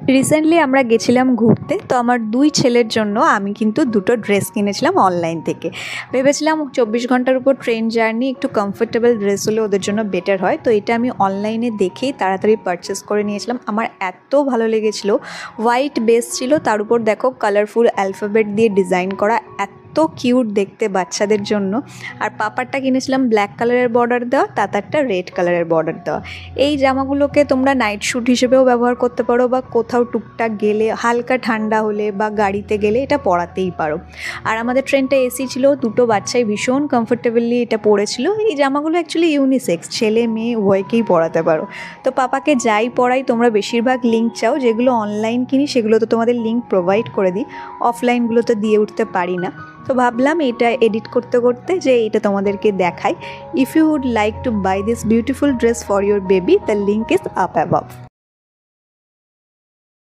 Recently আমরা গেছিলাম ঘুরতে, তো আমার 2 ছেলের জন্য আমি কিন্তু 2টো ড্রেস কিনেছিলাম অনলাইন থেকে। ভেবেছিলাম 24 ঘন্টার উপর ট্রেন জার্নি, একটু কমফোর্টেবল ড্রেস হলে ওদের জন্য বেটার হয়। তো এটা আমি অনলাইনে দেখেই তাড়াতাড়ি পারচেস করে নিয়েছিলাম। আমার এত ভালো লেগেছিলো। হোয়াইট বেস ছিল, তার উপর দেখো কালারফুল অ্যালফাবেট দিয়ে ডিজাইন করা, এত কিউট দেখতে বাচ্চাদের জন্য। আর পাপারটা কিনেছিলাম ব্ল্যাক কালারের বর্ডার দেওয়া, তাতারটা রেড কালারের বর্ডার দেওয়া। এই জামাগুলোকে তোমরা নাইট শ্যুট হিসেবেও ব্যবহার করতে পারো, বা কোথাও টুকটাক গেলে, হালকা ঠান্ডা হলে বা গাড়িতে গেলে এটা পরাতেই পারো। আর আমাদের ট্রেনটা এসি ছিল, 2টো বাচ্চাই ভীষণ কমফোর্টেবলি এটা পরেছিল। এই জামাগুলো অ্যাকচুয়ালি ইউনিসেক্স, ছেলে মেয়ে উভয়কেই পরাতে পারো। তো পাপাকে যাই পরাই, তোমরা বেশিরভাগ লিঙ্ক চাও, যেগুলো অনলাইন কিনি সেগুলো তো তোমাদের লিঙ্ক প্রোভাইড করে দিই, অফলাইনগুলো তো দিয়ে উঠতে পারি না। তো ভাবলাম এটা এডিট করতে করতে যে এটা তোমাদেরকে দেখাই। If you would like to buy this beautiful dress for your baby, the link is up above.